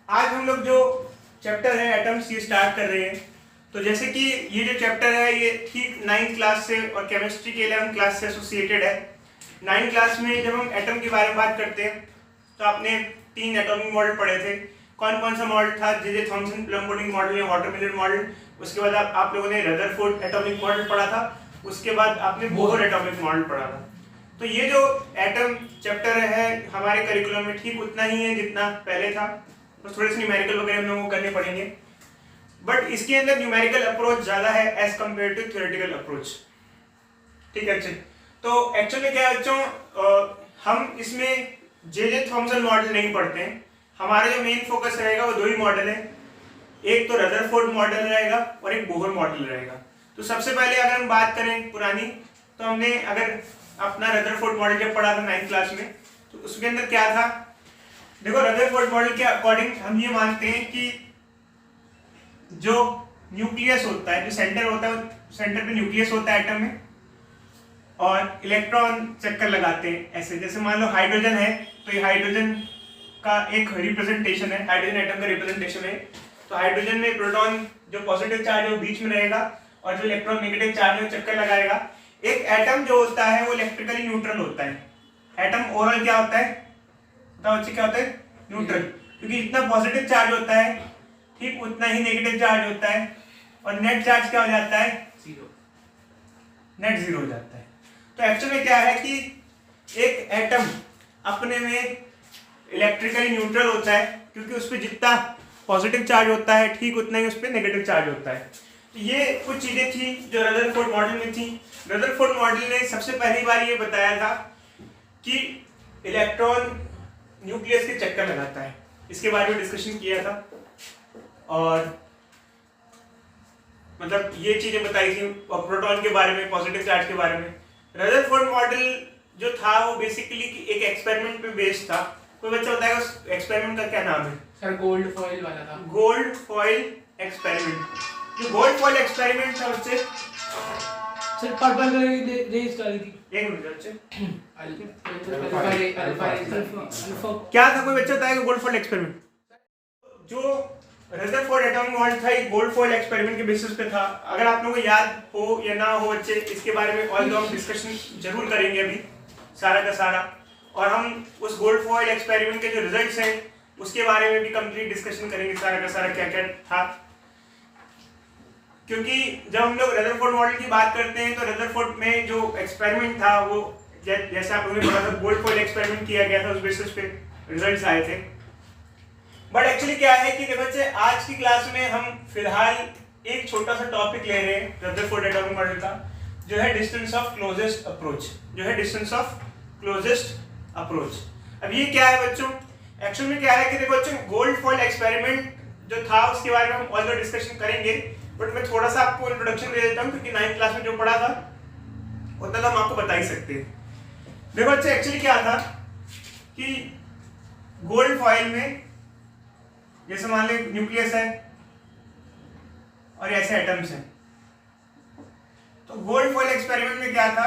आज हम लोग जो चैप्टर है एटम्स ये स्टार्ट कर रहे हैं। तो जैसे कि ये जो चैप्टर है ये ठीक 9th क्लास से और केमिस्ट्री के 11th क्लास से एसोसिएटेड है। 9th क्लास में जब हम एटम के बारे में बात करते हैं तो आपने 3 एटॉमिक मॉडल पढ़े थे। कौन कौन सा मॉडल था? J Thomson plum pudding model या वाटरमेलन मॉडल। उसके बाद आप लोगों ने रदरफोर्ड एटॉमिक मॉडल पढ़ा था। उसके बाद आपने बोहर एटॉमिक मॉडल पढ़ा था। तो ये जो एटम चैप्टर है हमारे करिकुलम में ठीक उतना ही है जितना पहले था, तो थोड़े से न्यूमेरिकल वगैरह हम लोगों को करने पड़ेंगे, बट इसके अंदर न्यूमेरिकल अप्रोच ज्यादा है as compared to theoretical approach. ठीक है बच्चे। तो एक्चुअली क्या है बच्चों, हम इसमें जे थॉमसन मॉडल नहीं पढ़ते हैं। हमारा जो मेन फोकस रहेगा वो 2 ही मॉडल है, एक तो रदरफोर्ड मॉडल रहेगा और एक बोहर मॉडल रहेगा। तो सबसे पहले अगर हम बात करें पुरानी, तो हमने अगर अपना रदरफोर्ड मॉडल जब पढ़ा था 9th क्लास में, तो उसके अंदर क्या था? देखो, रदरफोर्ड मॉडल के अकॉर्डिंग हम ये मानते हैं कि जो न्यूक्लियस होता है, जो सेंटर होता है, सेंटर पे न्यूक्लियस होता है एटम में, और इलेक्ट्रॉन चक्कर लगाते हैं ऐसे। जैसे मान लो हाइड्रोजन है, तो ये हाइड्रोजन का एक रिप्रेजेंटेशन है, हाइड्रोजन एटम का रिप्रेजेंटेशन है। तो हाइड्रोजन में प्रोटॉन जो पॉजिटिव चार्ज है वो बीच में रहेगा और जो इलेक्ट्रॉन नेगेटिव चार्ज है वो चक्कर लगाएगा। एक एटम जो होता है वो इलेक्ट्रिकली न्यूट्रल होता है। एटम ओवरऑल क्या होता है? बताओ बच्चे, क्या होता है? न्यूट्रल। क्योंकि जितना पॉजिटिव चार्ज होता है ठीक उतना ही नेगेटिव चार्ज होता है, और नेट चार्ज क्या हो जाता है? जीरो। नेट जीरो हो जाता है। तो एक्चुअली में क्या है कि एक एटम अपने में इलेक्ट्रिकली न्यूट्रल होता है, क्योंकि उस पर जितना पॉजिटिव चार्ज होता है ठीक उतना ही उस पर नेगेटिव चार्ज होता है। तो ये कुछ चीजें थी जो रदरफोर्ड मॉडल में थी। रदरफोर्ड मॉडल ने सबसे पहली बार ये बताया था कि इलेक्ट्रॉन न्यूक्लियस के चक्कर लगाता है। इसके बारे में डिस्कशन किया था और मतलब ये चीजें बताई थी, और प्रोटॉन के बारे में, पॉजिटिव चार्ज के बारे में। रदरफोर्ड मॉडल जो था वो बेसिकली एक एक्सपेरिमेंट पे बेस्ड था। कोई बच्चा बताएगा उस एक्सपेरिमेंट का क्या नाम है? सर गोल्ड फॉइल वाला था। Gold foil experiment. जो गोल्ड फॉइल एक्सपेरिमेंट था उससे सर पर्पल कलर की रेस डाली थी। एक मिनट बच्चे, अल्फा क्या था? कोई बच्चा बताएगा गोल्ड फॉइल एक्सपेरिमेंट? जो रदरफोर्ड एटॉमिक मॉडल था ये गोल्ड फॉइल एक्सपेरिमेंट के बेसिस पे था। अगर आप लोगों को याद हो या ना हो बच्चे, इसके बारे में और हम डिस्कशन जरूर करेंगे अभी सारा का सारा, और हम उस गोल्ड फॉइल एक्सपेरिमेंट के जो रिजल्ट्स हैं उसके बारे में भी कंप्लीट डिस्कशन करेंगे सारा का सारा क्या क्या था। क्योंकि जब हम लोग रदरफोर्ड मॉडल की बात करते हैं तो रदरफोर्ड में जो एक्सपेरिमेंट था वो जैसे आप लोगों ने पढ़ा था गोल्ड फॉइल एक्सपेरिमेंट किया गया था, उस बेसिस पे रिजल्ट्स आए थे। बट एक्चुअली क्या है कि बच्चे आज की क्लास में हम फिलहाल एक छोटा सा टॉपिक ले रहे हैं रदरफोर्ड एटॉमिक मॉडल का, जो है डिस्टेंस ऑफ क्लोजेस्ट अप्रोच। जो है डिस्टेंस ऑफ क्लोजेस्ट अप्रोच। अब ये क्या है बच्चों? एक्चुअल में क्या है कि देखो बच्चों, गोल्ड फॉइल एक्सपेरिमेंट जो था उसके बारे में हम ऑल्सो डिस्कशन करेंगे, बट मैं थोड़ा सा आपको इंट्रोडक्शन दे देता हूँ, क्योंकि 9th क्लास में जो पढ़ा था उतना तो हम आपको बता ही सकते हैं। देखो बच्चे, एक्चुअली क्या था कि गोल्ड फॉइल में जैसे मान लो न्यूक्लियस है और ऐसे एटम्स हैं। तो गोल्ड फॉइल एक्सपेरिमेंट में क्या था?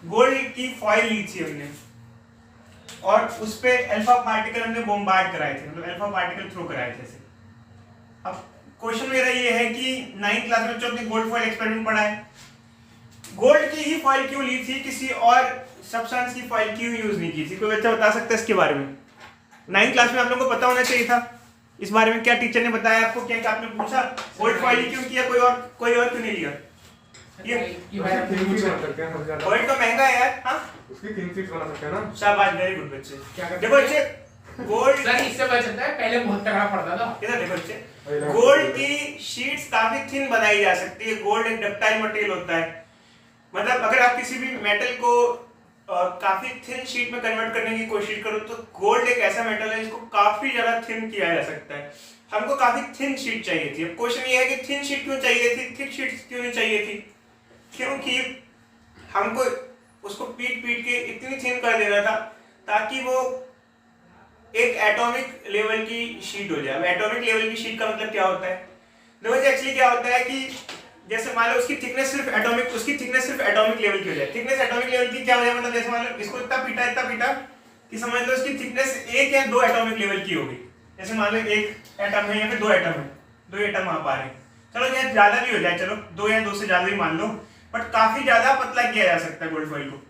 गोल्ड की फॉइल ली थी हमने और उस पे अल्फा पार्टिकल हमने बॉम्बार्ड कराए थे, मतलब अल्फा पार्टिकल थ्रो कराए थे ऐसे। अब क्वेश्चन मेरा ये है कि 9th क्लास में बच्चों ने गोल्ड फॉइल एक्सपेरिमेंट पढ़ा है, गोल्ड की ही फॉइल क्यों ली थी, किसी और सब्सटेंस की फॉइल क्यों यूज नहीं की थी? कोई बच्चा बता सकता है इसके बारे में? 9th क्लास में आप लोगों को पता होना चाहिए था इस बारे में। क्या टीचर ने बताया आपको? क्या आपने पूछा गोल्ड फॉइल क्यों किया, कोई और क्यों नहीं लिया? ये गोल्ड तो महंगा है यार। हाँ, उसकी थिन शीट्स बना सकते हैं ना। शाबाश, वेरी गुड बच्चे। देखो बच्चे, गोल्ड सर इससे पता चलता है पहले बहुत तगड़ा पड़ता था। इधर देखो बच्चे, गोल्ड की शीट्स काफी थिन बनाई जा सकती है। गोल्ड एक डक्टाइल मटेरियल होता है, मतलब अगर आप किसी भी मेटल को काफी थिन शीट में कन्वर्ट करने की कोशिश करो तो गोल्ड एक ऐसा मेटल है जिसको काफी ज्यादा थिन किया जा सकता है। हमको काफी थिन शीट चाहिए थी। अब क्वेश्चन ये है कि थिन शीट क्यों चाहिए थी, थिक शीट क्यों नहीं चाहिए थी? क्योंकि हमको उसको पीट के इतनी थिन कर देना था ताकि वो एक एटॉमिक लेवल की शीट हो जाए। अब एटॉमिक लेवल की शीट का मतलब क्या होता है? देखो एक्चुअली क्या होता है कि जैसे मान लो उसकी थिकनेस सिर्फ एटॉमिक लेवल की हो जाए। थिकनेस एटॉमिक लेवल की क्या हो जाए? मतलब जैसे मान लो इसको इतना पीटा कि समझ लो इसकी थिकनेस 1 या 2 एटॉमिक लेवल की होगी। जैसे मान लो एक एटम है या फिर 2 एटम है, 2 एटम वहां पा रहे हैं, चलो ये ज्यादा भी हो जाए, चलो 2 या 2 से ज्यादा ही मान लो, बट काफी ज्यादा पतला किया जा सकता है गोल्ड फॉइल को,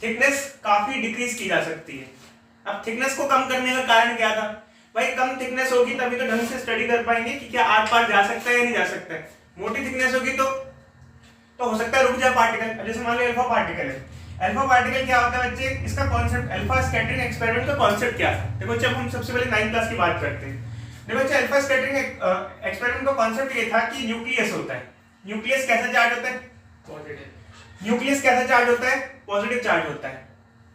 थिकनेस काफी डिक्रीज की जा सकती है। अब थिकनेस को कम करने का कारण क्या था भाई, कम थिकनेस होगी तभी तो ढंग से स्टडी कर पाएंगे कि क्या आर पार जा सकता है या नहीं जा सकता है। मोटी थिकनेस होगी तो हो सकता है रुक जाए पार्टिकल। जैसे मान लो अल्फा पार्टिकल है, अल्फा पार्टिकल क्या होता है बच्चे, इसका कॉन्सेप्ट अल्फा स्कैटरिंग एक्सपेरिमेंट का कॉन्सेप्ट क्या था। देखो जब हम सबसे पहले 9th क्लास की बात करते हैं, देखो बच्चे अल्फा स्कैटरिंग एक्सपेरिमेंट का कॉन्सेप्ट ये था कि न्यूक्लियस होता है, न्यूक्लियस कैसा चार्ज होता है, पॉजिटिव। न्यूक्लियस कैसा चार्ज होता है, पॉजिटिव चार्ज होता है,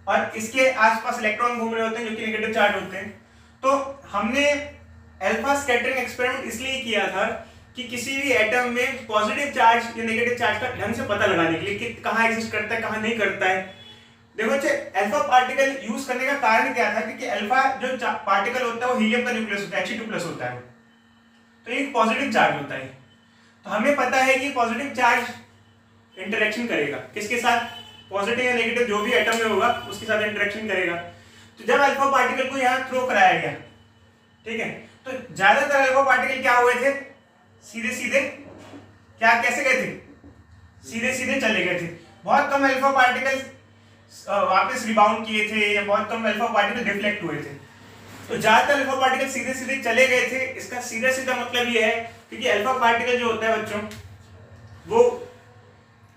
और इसके आसपास इलेक्ट्रॉन घूम रहे होते हैं जो कि नेगेटिव चार्ज होते हैं। तो हमने अल्फा स्कैटरिंग एक्सपेरिमेंट इसलिए किया था कि किसी भी एटम में पॉजिटिव चार्ज या नेगेटिव चार्ज का ढंग से पता लगाने के लिए कि कहाँ एग्जिस्ट करता है कहाँ नहीं करता है। देखो बच्चे अल्फा पार्टिकल यूज करने का कारण क्या था, क्योंकि अल्फा जो पार्टिकल होता है वो हीलियम का न्यूक्लियस होता है, He2+ होता है, तो एक पॉजिटिव चार्ज होता है। तो हमें पता है कि पॉजिटिव चार्ज इंटरेक्शन करेगा किसके साथ, पॉजिटिव या नेगेटिव जो भी एटम में होगा उसके साथ इंटरेक्शन करेगा। तो जब अल्फा पार्टिकल को यहाँ थ्रो कराया गया, ठीक है, तो ज्यादातर अल्फा पार्टिकल क्या हुए थे, सीधे सीधे क्या कैसे गए थे, सीधे सीधे चले गए थे। बहुत कम अल्फा पार्टिकल वापस रिबाउंड किए थे या बहुत कम अल्फा पार्टिकल डिफ्लेक्ट हुए थे। तो ज्यादातर अल्फा पार्टिकल सीधे सीधे चले गए थे। इसका सीधा सीधा मतलब ये है क्योंकि अल्फा पार्टिकल जो होता है बच्चों वो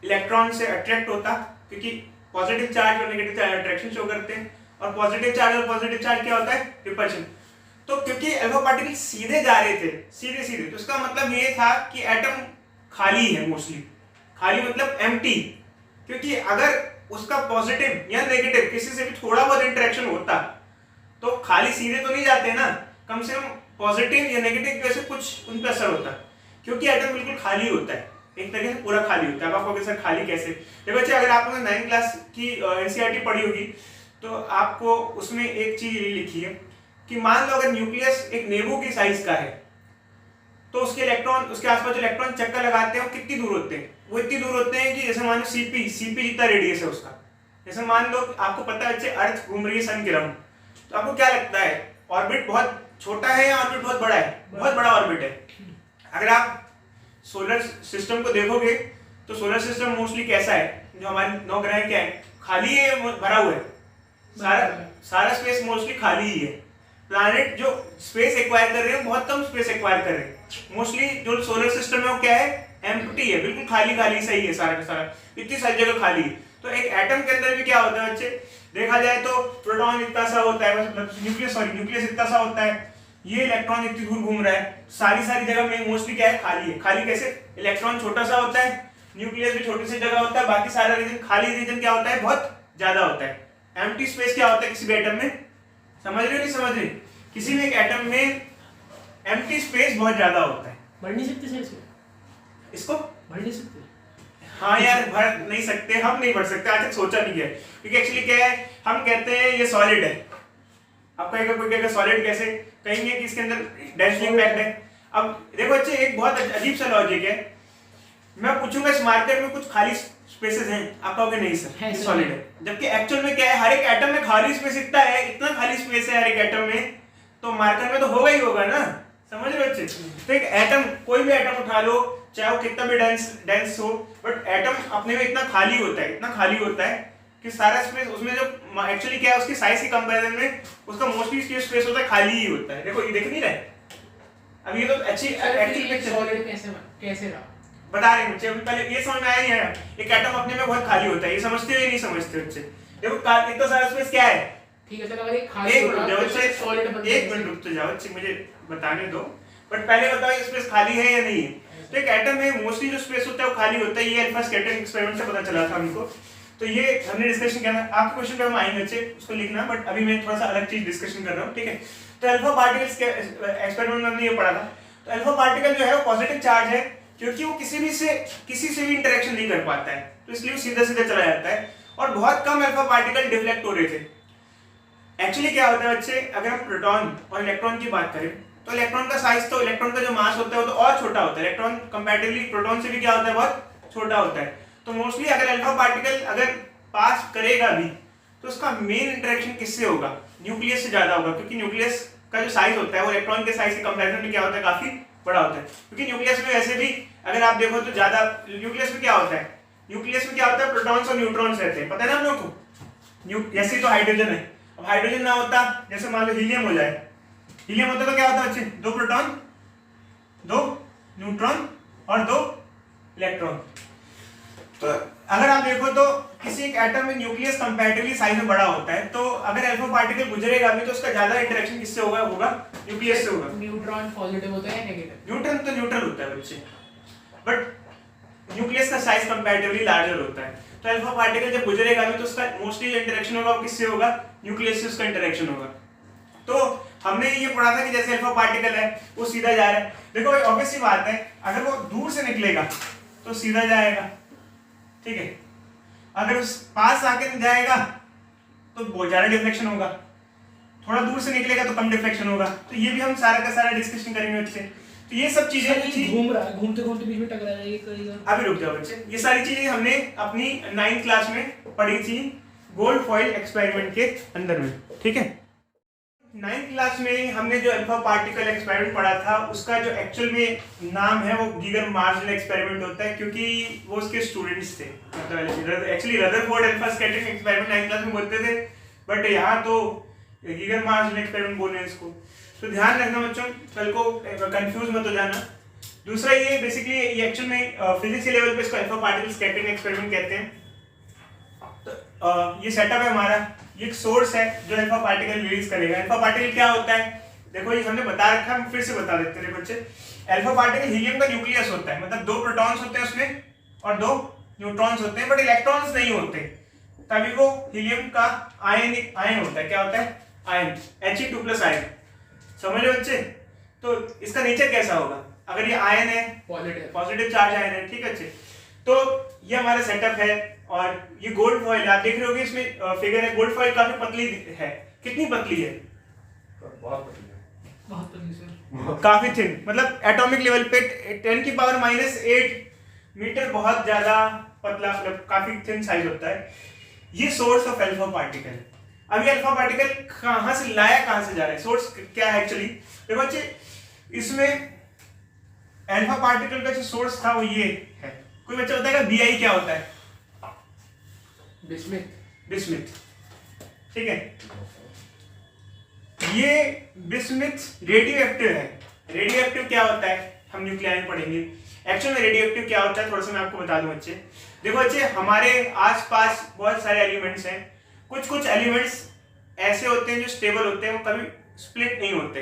इलेक्ट्रॉन से अट्रैक्ट होता, क्योंकि पॉजिटिव चार्ज और नेगेटिव चार्ज अट्रैक्शन शो करते हैं, और पॉजिटिव चार्ज और पॉजिटिव चार्ज क्या होता है, रिपल्शन। तो क्योंकि अल्फा पार्टिकल सीधे जा रहे थे सीधे सीधे, तो इसका मतलब ये था कि एटम खाली है, मोस्टली खाली मतलब एम्प्टी, क्योंकि अगर उसका पॉजिटिव या नेगेटिव किसी से भी थोड़ा बहुत इंटरेक्शन होता तो खाली सीधे तो नहीं जाते ना, कम से कम पॉजिटिव या नेगेटिव की वजह से कुछ उन पर असर होता, क्योंकि एटम बिल्कुल खाली होता है, एक तरीके से पूरा खाली होता है। अब आपको सर खाली कैसे, देखो बच्चे अगर आपने 9th क्लास की एनसीईआरटी पढ़ी होगी तो आपको उसमें एक चीज लिखी है कि मान लो अगर न्यूक्लियस एक नींबू की साइज का है तो उसके इलेक्ट्रॉन, उसके आसपास जो इलेक्ट्रॉन चक्कर लगाते हैं वो कितनी दूर होते हैं, वो इतनी दूर होते हैं कि जैसे मान लो सीपी जितना रेडियस है उसका। जैसे मान लो आपको पता है बच्चे अर्थ घूम रही है सन के राउंड, तो आपको क्या लगता है ऑर्बिट बहुत छोटा है या ऑर्बिट बहुत बड़ा है, बहुत बड़ा ऑर्बिट है। अगर आप सोलर सिस्टम को देखोगे तो सोलर सिस्टम मोस्टली कैसा है, जो हमारे 9 ग्रह क्या है, खाली है, भरा हुआ है, सारा स्पेस मोस्टली खाली ही है। प्लैनेट जो स्पेस एक्वायर कर रहे हैं बहुत कम स्पेस एक्वायर कर रहे हैं, मोस्टली जो सोलर सिस्टम है वो क्या है, एम्प्टी है, बिल्कुल खाली खाली सही है, सारा का सारा इतनी सारी जगह खाली है। तो एक एटम के अंदर भी क्या होता है बच्चे, देखा जाए तो प्रोटॉन इतना सा होता है, मतलब न्यूक्लियस इतना सा होता है, ये इलेक्ट्रॉन इतनी दूर घूम रहा है, सारी जगह में मोस्टली क्या है, खाली है। खाली कैसे, इलेक्ट्रॉन छोटा सा होता है, न्यूक्लियस भी छोटी सी जगह होता है, बाकी सारा रीजन खाली, रीजन क्या होता है, बहुत ज्यादा होता है। एम्प्टी स्पेस क्या होता है किसी भी एटम में, समझ रहे हो नहीं समझ रहे, किसी भी एक एटम में एम्प्टी स्पेस बहुत ज्यादा होता है। बढ़ नहीं सकते सर इसको बढ़ नहीं सकते, हाँ यार भर नहीं सकते, हम नहीं बढ़ सकते, आज तक सोचा नहीं है, क्योंकि एक्चुअली क्या है, हम कहते हैं ये सॉलिड है, अब कहेगा कोई कहेगा सॉलिड कैसे, कहेंगे कि इसके अंदर डेंसली पैक्ड है। अब देखो बच्चे एक बहुत अजीब सा लॉजिक है, मैं पूछूंगा इस मार्केट में कुछ खाली स्पेसेस हैं, आप कहोगे नहीं सर ये सॉलिड है, जबकि एक्चुअल में क्या है, हर एक एटम में खाली स्पेस इतना है, इतना खाली स्पेस है हर एक एटम में, तो मार्केट में तो होगा ही होगा ना, समझ रहे बच्चे। तो एक एटम, कोई भी एटम उठा लो, चाहे वो कितना भी डेंस हो, बट एटम अपने में इतना खाली होता है, इतना खाली होता है कि सारा स्पेस उसमें जो एक्चुअली क्या है, उसकी साइज के कंपैरिजन में उसका मोस्टली स्पेस होता है, खाली ही होता है। देखो ये देख नहीं रहे, अब ये तो अच्छी सॉलिड कैसे रहा बता रहे बच्चे, अभी पहले ये समझ में आया नहीं आया, एक एटम अपने में बहुत खाली होता है, ये समझते हो नहीं समझते बच्चे। देखो इतना सारा स्पेस क्या है, ठीक है, चलो अगर ये खाली एक होगा मिनट तो बच्चे, सॉलिड बन एक मिनट रुक तो जाओ बच्चे, मुझे बताने दो, बट पहले बताओ ये स्पेस खाली है या नहीं है। तो एक एटम में मोस्टली जो स्पेस होता है वो खाली होता है, ये अल्फा स्कैटरिंग एक्सपेरिमेंट से पता चला था हमको, तो ये हमने डिस्कशन किया था। आपके क्वेश्चन पे हम आएंगे बच्चे, उसको लिखना, बट अभी मैं थोड़ा सा अलग चीज डिस्कशन कर रहा हूँ, ठीक है। तो अल्फा पार्टिकल्स के एक्सपेरिमेंट में हमने ये पढ़ा था, तो अल्फा पार्टिकल जो है वो पॉजिटिव चार्ज है, क्योंकि वो किसी से भी इंटरेक्शन नहीं कर पाता है, तो इसलिए वो सीधा सीधा चला जाता है, और बहुत कम अल्फा पार्टिकल डिफ्लेक्ट हो रहे थे। एक्चुअली क्या होता है बच्चे, अगर हम प्रोटॉन और इलेक्ट्रॉन की बात करें तो इलेक्ट्रॉन का साइज, तो इलेक्ट्रॉन का जो मास होता है वो तो और छोटा होता है, इलेक्ट्रॉन कंपैरेटिवली प्रोटॉन से भी क्या होता है, बहुत छोटा होता है। तो मोस्टली अगर अल्फा पार्टिकल अगर पास करेगा भी तो उसका मेन इंटरेक्शन किससे होगा, न्यूक्लियस से ज्यादा होगा, क्योंकि न्यूक्लियस का जो साइज होता है वो इलेक्ट्रॉन के साइज के कंपैरिजन में क्या होता है, काफी बड़ा होता है। क्योंकि न्यूक्लियस में वैसे भी अगर आप देखो तो ज्यादा, न्यूक्लियस में क्या होता है, न्यूक्लियस में क्या होता है, प्रोटॉन्स और न्यूट्रॉन्स रहते हैं, पता है ना हम लोग को। जैसे तो हाइड्रोजन है, अब हाइड्रोजन ना होता, जैसे मान लो हीलियम हो जाए, हीलियम होता तो क्या होता बच्चे, 2 प्रोटॉन 2 न्यूट्रॉन और 2 इलेक्ट्रॉन। तो अगर आप देखो तो किसी एक एटम में न्यूक्लियस कंपैरेटिवली साइज में बड़ा होता है, तो अगर अल्फा पार्टिकल गुजरेगा भी तो उसका ज्यादा इंटरेक्शन किससे होगा न्यूक्लियस से होगा। न्यूट्रॉन पॉजिटिव होता है या नेगेटिव? न्यूट्रॉन तो न्यूट्रल होता है बच्चे, बट न्यूक्लियस का साइज कंपैरेटिवली लार्जर होता है। तो अल्फा पार्टिकल जब गुजरेगा भी तो उसका मोस्टली जो इंटरेक्शन होगा वो किससे होगा, न्यूक्लियस से उसका इंटरेक्शन होगा। तो हमने ये पढ़ा था कि जैसे अल्फा पार्टिकल है वो सीधा जा रहा है, देखो ऑब्वियस सी बात है, अगर वो दूर से निकलेगा तो सीधा जाएगा, ठीक है, अगर उस पास आके जाएगा तो बहुत ज्यादा डिफ्लेक्शन होगा, थोड़ा दूर से निकलेगा तो कम डिफ्लेक्शन होगा। तो ये भी हम सारा का सारा डिस्कशन करेंगे बच्चे। तो ये सब चीजें घूम रहा है, घूमते घूमते बीच में टकरा जाएगा। अभी रुक जाओ बच्चे, ये सारी चीजें हमने अपनी 9th क्लास में पढ़ी थी गोल्ड फॉइल एक्सपेरिमेंट के अंदर में, ठीक है। 9th क्लास में हमने जो अल्फा पार्टिकल एक्सपेरिमेंट पढ़ा था उसका जो एक्चुअल में नाम है वो गीगर मार्शल एक्सपेरिमेंट होता है, क्योंकि वो उसके स्टूडेंट्स थे, मतलब actually Rutherford alpha scattering experiment 9th class में बोलते थे, बट यहाँ तो गीगर मार्शल एक्सपेरिमेंट बोल रहे हैं इसको। तो ध्यान रखना बच्चों, कल को कंफ्यूज मत हो जाना। दूसरा ये बेसिकली ये एक्चुअल में फिजिक्स के लेवल पे इसको अल्फा पार्टिकल स्कैटरिंग एक्सपेरिमेंट कहते हैं। तो ये सेटअप है हमारा, ये एक सोर्स है जो अल्फा पार्टिकल रिलीज करेगा। अल्फा पार्टिकल क्या होता है, देखो ये हमने बता रखा है, हम फिर से बता देते हैं बच्चे। अल्फा पार्टिकल हीलियम का न्यूक्लियस होता है, मतलब 2 प्रोटॉन्स होते हैं उसमें और 2 न्यूट्रॉन्स होते हैं, बट इलेक्ट्रॉन्स नहीं होते, तभी वो हीलियम का आयन होता है। क्या होता है, आयन, He2+ आयन, समझ रहे बच्चे। तो इसका नेचर कैसा होगा, अगर ये आयन है पॉजिटिव चार्ज आयन है, ठीक है अच्छे। तो ये हमारा सेटअप है और ये गोल्ड फॉइल आप देख रहे होगे, इसमें फिगर है, गोल्ड फॉइल काफी पतली है। कितनी पतली है, बहुत पतली सर, काफी थिन, मतलब एटॉमिक लेवल पे 10⁻⁸ मीटर, बहुत ज्यादा पतला, मतलब काफी थिन साइज होता है। ये सोर्स ऑफ अल्फा पार्टिकल। अभी अल्फा पार्टिकल कहां से लाया, कहां से जा रहा है, सोर्स क्या है एक्चुअली, देखो बच्चे इसमें अल्फा पार्टिकल का जो सोर्स था वो ये है। कोई बच्चा बताएगा BI क्या होता है, बिस्मिथ, ठीक है। ये बिस्मिथ रेडियो एक्टिव है। रेडियो एक्टिव क्या होता है हम न्यूक्लियर में पढ़ेंगे। एक्चुअल में रेडियो एक्टिव क्या होता है थोड़ा सा मैं आपको बता दूं बच्चे। देखो बच्चे, हमारे आसपास बहुत सारे एलिमेंट्स हैं, कुछ एलिमेंट्स ऐसे होते हैं जो स्टेबल होते हैं, वो कभी स्प्लिट नहीं होते।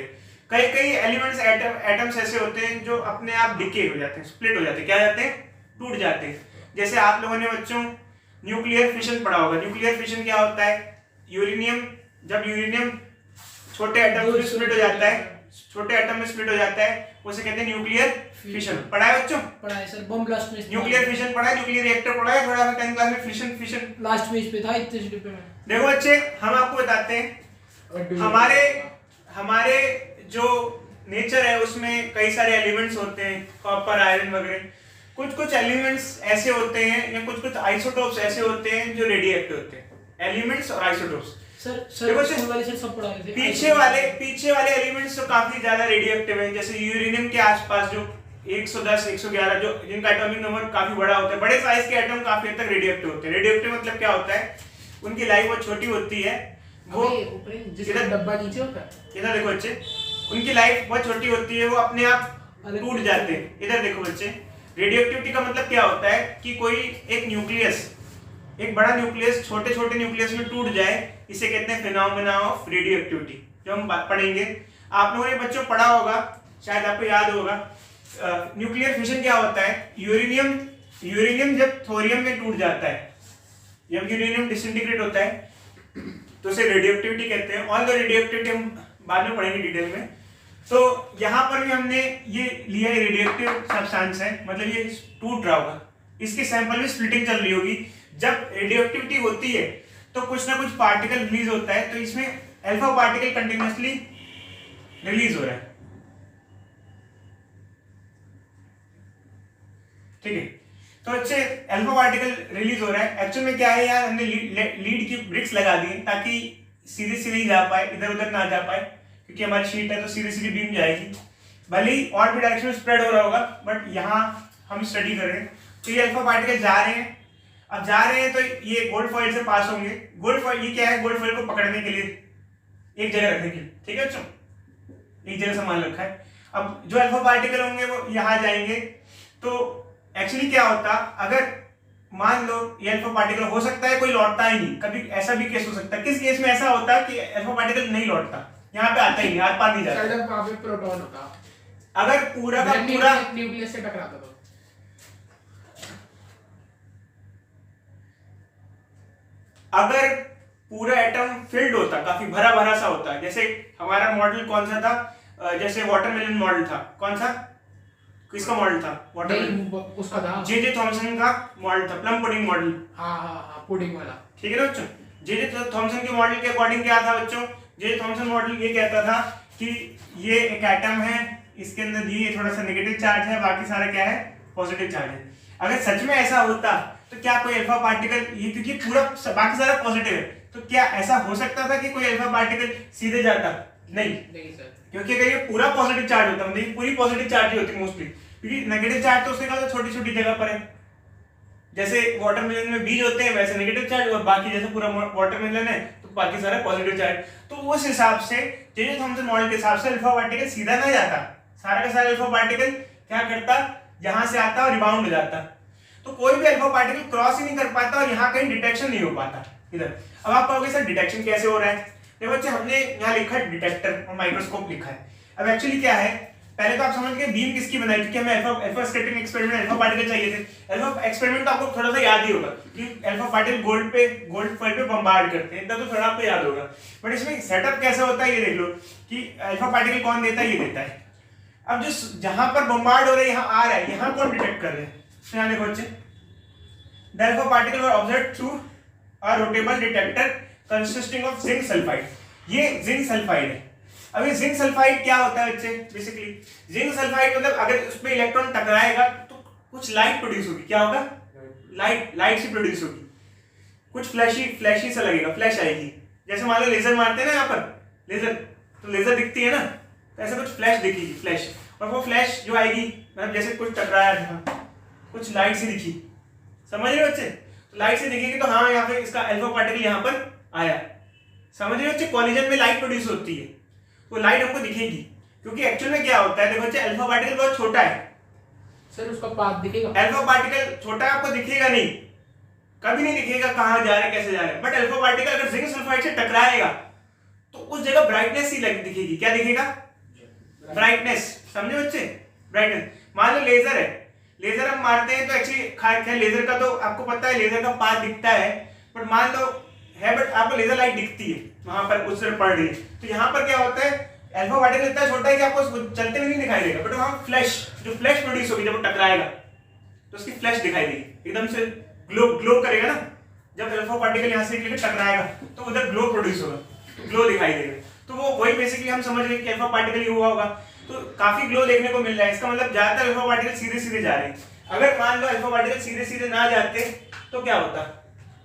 कई एलिमेंट्स एटम्स ऐसे होते हैं जो अपने आप डिके हो जाते हैं, स्प्लिट हो जाते हैं, क्या जाते हैं, टूट जाते हैं। जैसे आप लोगों ने बच्चों न्यूक्लियर फिशन पढ़ा होगा। न्यूक्लियर फिशन क्या होता है, यूरेनियम, जब यूरेनियम छोटे एटम में स्प्लिट हो जाता है, छोटे एटम में स्प्लिट हो जाता है, उसे कहते हैं न्यूक्लियर फिशन। पढ़ा है बच्चों, पढ़ा है सर, बम ब्लास्ट में न्यूक्लियर फिशन पढ़ा है, न्यूक्लियर रिएक्टर पढ़ा है, थोड़ा सा 10th क्लास में फिशन लास्ट में इस पे था, इतने डिब्बे में। देखो बच्चे, हम आपको बताते हैं हमारे जो नेचर है उसमें कई सारे एलिमेंट्स होते हैं, कॉपर, आयरन वगैरह। कुछ एलिमेंट्स ऐसे होते हैं या कुछ आइसोटोप्स ऐसे होते हैं जो रेडियो एक्टिव होते हैं, एलिमेंट्स और आइसोटोप्स। सर वाले सर सब पढ़ा रहे थे। पीछे वाले एलिमेंट्स तो काफी ज्यादा रेडियो एक्टिव हैं, जैसे यूरेनियम के आसपास जो 110, 111 जो जिनका एटॉमिक नंबर काफी बड़ा होता है, बड़े साइज के एटम काफी हद तक रेडियो एक्टिव होते हैं। रेडियो एक्टिव मतलब क्या होता है, उनकी लाइफ बहुत छोटी होती है, वो जिसका डब्बा नीचे होता है। इधर देखो बच्चे, उनकी लाइफ बहुत छोटी होती है, वो अपने आप टूट जाते हैं। इधर देखो बच्चे, रेडियो एक्टिविटी का मतलब क्या होता है कि कोई एक न्यूक्लियस, एक बड़ा न्यूक्लियस छोटे छोटे न्यूक्लियस में टूट जाए, इसे कहते हैं फिनोमेना ऑफ रेडियो एक्टिविटी, जो हम पढ़ेंगे। आप लोगों ने बच्चों पढ़ा होगा, शायद आपको याद होगा, न्यूक्लियर फिशन क्या होता है, यूरेनियम जब थोरियम में टूट जाता है, जब यूरेनियम डिसइंटीग्रेट होता है तो उसे रेडियो एक्टिविटी कहते हैं। ऑल द रेडियो एक्टिविटी हम बाद में पढ़ेंगे डिटेल में। तो यहाँ पर भी हमने ये लिया है, रेडियो एक्टिव सब्सटेंस है, मतलब ये टूट रहा होगा, इसकी सैंपल में स्प्लिटिंग चल रही होगी। जब रेडियो एक्टिविटी होती है तो कुछ ना कुछ पार्टिकल रिलीज होता है, तो इसमें अल्फा पार्टिकल कंटिन्यूअसली रिलीज हो रहा है, ठीक है। तो अच्छे अल्फा पार्टिकल रिलीज हो रहा है। एक्चुअल में क्या है यार, हमने लीड की ब्रिक्स लगा दी ताकि सीधे सीधे ही जा पाए, इधर उधर ना जा पाए, क्योंकि हमारी शीट है तो सीधी सीधी बीम जाएगी, भले ही और भी डायरेक्शन में स्प्रेड हो रहा होगा, बट यहाँ हम स्टडी कर रहे हैं। तो ये अल्फा पार्टिकल जा रहे हैं, अब जा रहे हैं तो ये गोल्ड फॉइल से पास होंगे। गोल्ड फॉइल ये क्या है, गोल्ड फॉइल को पकड़ने के लिए एक जगह रखने के लिए, ठीक है बच्चों, एक जगह सामान रखा है। अब जो अल्फा पार्टिकल होंगे वो यहाँ जाएंगे। तो एक्चुअली क्या होता, अगर मान लो ये अल्फा पार्टिकल हो सकता है कोई लौटता ही नहीं, कभी ऐसा भी केस हो सकता है। किस केस में ऐसा होता है कि अल्फा पार्टिकल नहीं लौटता, यहाँ पे आता ही नहीं, आर पार नहीं जाता, जब वहां पे प्रोटॉन होता, अगर पूरा का पूरा न्यूक्लियस से टकराता तो अगर पूरा एटम फिल्ड होता, काफी भरा भरा सा होता, जैसे हमारा मॉडल कौन सा था, जैसे वाटरमेलन मॉडल था, कौन सा, किसका मॉडल था, वाटरमेलन उसका था, जे थॉमसन का मॉडल था, प्लम पुडिंग मॉडल। हाँ पुडिंग वाला, ठीक है ना बच्चों। जे थॉमसन के मॉडल के अकॉर्डिंग क्या था बच्चों, जे थॉमसन मॉडल ये कहता था कि ये एक एटम है, इसके अंदर ये थोड़ा सा नेगेटिव चार्ज है, बाकी सारा क्या है, पॉजिटिव चार्ज है। अगर सच में ऐसा होता तो क्या कोई अल्फा पार्टिकल, ये क्योंकि पूरा बाकी सारा पॉजिटिव है, तो क्या ऐसा हो सकता था कि कोई अल्फा पार्टिकल सीधे जाता, नहीं सर, क्योंकि अगर ये पूरा पॉजिटिव चार्ज होता, मतलब पूरी पॉजिटिव चार्ज ही होती मोस्टली, क्योंकि नेगेटिव चार्ज तो उसके बाद छोटी छोटी जगह पर है, जैसे वाटरमेलन में बीज होते हैं वैसे नेगेटिव चार्ज, और बाकी जैसे पूरा वाटरमेलन है तो बाकी सारा पॉजिटिव चार्ज। तो उस हिसाब से जे थॉमसन मॉडल के हिसाब से अल्फा पार्टिकल सीधा ना जाता, सारा का सारा अल्फा पार्टिकल क्या करता, यहां से आता और रिबाउंड हो जाता, तो कोई भी अल्फा पार्टिकल क्रॉस ही नहीं कर पाता और यहाँ कहीं डिटेक्शन नहीं हो पाता इधर। अब आप कहोगे सर डिटेक्शन कैसे हो रहा है, देखो बच्चे हमने यहाँ लिखा है डिटेक्टर और माइक्रोस्कोप लिखा है। अब एक्चुअली क्या है, पहले तो आप समझ गए बीम किसकी बनाई, क्योंकि हमें alpha scattering experiment alpha particle चाहिए थे। अल्फा एक्सपेरिमेंट तो आपको थोड़ा सा याद ही होगा कि अल्फा पार्टिकल गोल्ड फॉइल पे बम्बार्ड करते हैं, इतना तो थोड़ा आपको याद होगा, बट इसमें सेटअप कैसा होता है ये देख लो कि अल्फा पार्टिकल कौन देता है, ये देता है। अब जो जहां पर बम्बार्ड हो रहे हैं, यहाँ आ रहा है, यहाँ कौन डिटेक्ट कर रहे हैं, तो यहाँ देखो बच्चे, the alpha particle were observed through a rotable detector consisting of zinc sulfide। ये जिंक सल्फाइड है। अब ये जिंक सल्फाइड क्या होता है बच्चे, बेसिकली जिंक सल्फाइड मतलब अगर उस पे इलेक्ट्रॉन टकराएगा तो कुछ लाइट प्रोड्यूस होगी, क्या होगा, लाइट सी प्रोड्यूस होगी, कुछ फ्लैशी सा लगेगा, फ्लैश आएगी, जैसे मान लो लेजर मारते हैं ना यहाँ पर लेजर, तो लेजर दिखती है ना, तो ऐसा कुछ फ्लैश दिखेगी, फ्लैश, और वो फ्लैश जो आएगी मतलब जैसे कुछ टकराया था, कुछ लाइट सी दिखी, समझ रहे बच्चे, तो लाइट से दिखेगी तो हाँ यहाँ पे इसका अल्फा पार्टिकल यहाँ पर आया, समझ रहे बच्चे, कॉलिजन में लाइट प्रोड्यूस होती है, वो लाइट हमको दिखेगी, क्योंकि एक्चुअल में क्या होता है, देखो बच्चे अल्फा पार्टिकल बहुत छोटा है, सर उसका पाथ दिखेगा, अल्फा पार्टिकल छोटा है, आपको दिखेगा नहीं, कभी नहीं दिखेगा कहाँ जा रहा है कैसे जा रहा है, बट अल्फा पार्टिकल अगर जिंक सल्फाइड से टकराएगा तो उस जगह ब्राइटनेस ही दिखेगी, क्या दिखेगा, ब्राइटनेस, समझे बच्चे, ब्राइटनेस। मान लो लेजर है, लेजर हम मारते हैं तो एक्चुअली खैर लेजर का तो आपको पता है लेजर का पाथ दिखता है, बट मान लो है, बट आपको लेजर लाइट दिखती है वहां पर उस तरफ पड़ रही है, तो यहाँ पर क्या होता है, अल्फा पार्टिकल इतना छोटा है कि आपको चलते हुए नहीं दिखाई देगा, बट वहां फ्लैश प्रोड्यूस होगी, जब वो टकराएगा तो उसकी फ्लैश दिखाई देगी, एकदम से ग्लो करेगा ना, जब अल्फा पार्टिकल यहाँ से टकराएगा तो उधर ग्लो प्रोड्यूस होगा, ग्लो दिखाई देगा, तो वो वही बेसिकली हम समझ रहे हैं कि अल्फा पार्टिकल ही हुआ होगा, तो काफी ग्लो देखने को मिल रहा है, इसका मतलब ज्यादातर अल्फा पार्टिकल सीधे सीधे जा रहे हैं। अगर मान लो अल्फा पार्टिकल सीधे सीधे ना जाते तो क्या होता,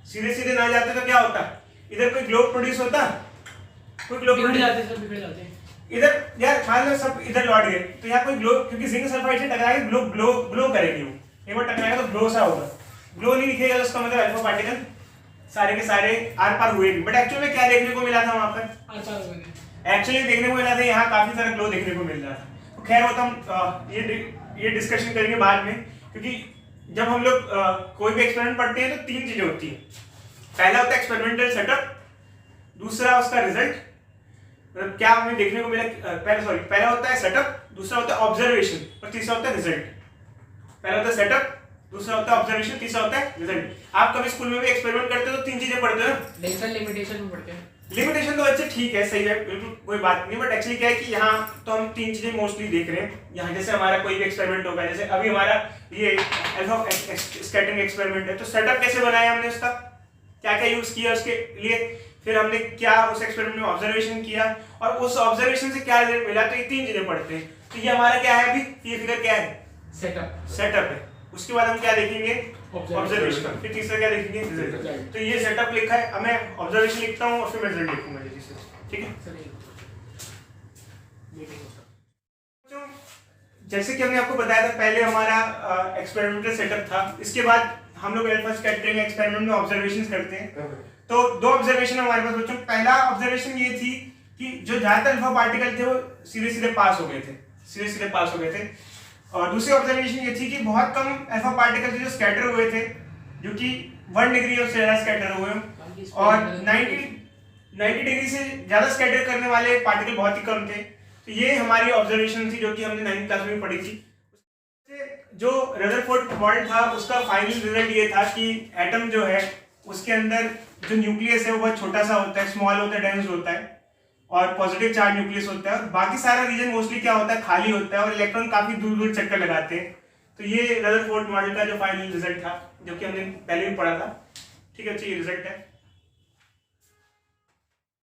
सीधे सीधे ना जाते तो क्या होता, इधर कोई ग्लो प्रोड्यूस होता, कोई ग्लो बिगड़ जाते हैं इधर, यार मान लो सब इधर लौट गए तो यहाँ कोई ग्लो, क्योंकि जिंक सल्फाइड से टकराएगा ग्लो करेगी, वो एक बार टकराएगा तो ग्लो सा होगा, ग्लो नहीं दिखेगा तो उसका मतलब अल्फा पार्टिकल सारे के सारे आर पार हुए भी, बट एक्चुअली में क्या देखने को मिला था वहां पर, एक्चुअली देखने को मिला था यहाँ काफी सारा ग्लो देखने को मिल रहा था। तो खैर वो तो हम ये डिस्कशन करेंगे बाद में, क्योंकि जब हम लोग कोई भी एक्सपेरिमेंट पढ़ते हैं तो तीन चीजें होती है, पहला होता है एक्सपेरिमेंटल सेटअप, दूसरा उसका रिजल्ट, मतलब क्या हमें देखने को मिला, पहला होता है सेटअप, दूसरा होता है ऑब्जर्वेशन और तीसरा होता है रिजल्ट। पहला होता है सेटअप, दूसरा होता है ऑब्जर्वेशन, तीसरा होता है रिजल्ट। आप कभी स्कूल में भी एक्सपेरिमेंट करते हो तो तीन चीजें पढ़ते हो ना, लिमिटेशन में पढ़ते हैं, लिमिटेशन तो अच्छा ठीक है, सही है, बिल्कुल कोई बात नहीं, बट एक्चुअली क्या है कि यहाँ तो हम तीन चीजें मोस्टली देख रहे हैं। यहाँ जैसे हमारा कोई भी एक्सपेरिमेंट होगा, जैसे अभी हमारा ये अल्फा स्कैटरिंग एक्सपेरिमेंट है, तो सेटअप कैसे बनाया हमने, उसका क्या क्या यूज किया उसके लिए, फिर हमने क्या उस एक्सपेरिमेंट में ऑब्जर्वेशन किया और उस ऑब्जर्वेशन से क्या रिजल्ट मिला, तो ये तीन चीजें पढ़ते हैं। तो ये हमारा क्या है, अभी ये फिगर क्या है, सेटअप है, उसके बाद हम क्या देखेंगे, ऑब्जर्वेशन, फिर तीसरा क्या देखेंगे, रिजल्ट। तो ये सेटअप लिखा है, अब मैं ऑब्जर्वेशन लिखता हूँ और फिर मैं रिजल्ट लिखूंगा जल्दी से, ठीक है। जैसे कि हमने आपको बताया था पहले हमारा एक्सपेरिमेंटल सेटअप था, इसके बाद हम लोग अल्फा स्कैटरिंग एक्सपेरिमेंट में ऑब्जर्वेशंस करते हैं। तो दो ऑब्जर्वेशन हमारे पास बच्चों। पहला ऑब्जर्वेशन ये थी कि जो ज्यादातर अल्फा पार्टिकल थे वो सीधे सीधे पास हो गए थे, और दूसरी ऑब्जर्वेशन ये थी कि बहुत कम अल्फा पार्टिकल जो स्कैटर हुए थे, जो कि 1 डिग्री और से ज्यादा स्कैटर हुए, और 90 डिग्री से ज्यादा स्कैटर करने वाले पार्टिकल बहुत ही कम थे। तो ये हमारी ऑब्जर्वेशन थी जो कि हमने 9th क्लास में पढ़ी थी। जो रदरफोर्ड मॉडल था उसका फाइनल रिजल्ट ये था कि एटम जो है उसके अंदर जो न्यूक्लियस है वो बहुत छोटा सा होता है, स्मॉल होता है, डेंस होता है, और पॉजिटिव चार्ज न्यूक्लियस होता है, और बाकी सारा रीजन मोस्टली क्या होता है, खाली होता है, और इलेक्ट्रॉन काफी दूर दूर चक्कर लगाते हैं। तो ये रदरफोर्ड मॉडल का जो फाइनल रिजल्ट था, जो कि हमने पहले भी पढ़ा था। ठीक है, अच्छा ये रिजल्ट है।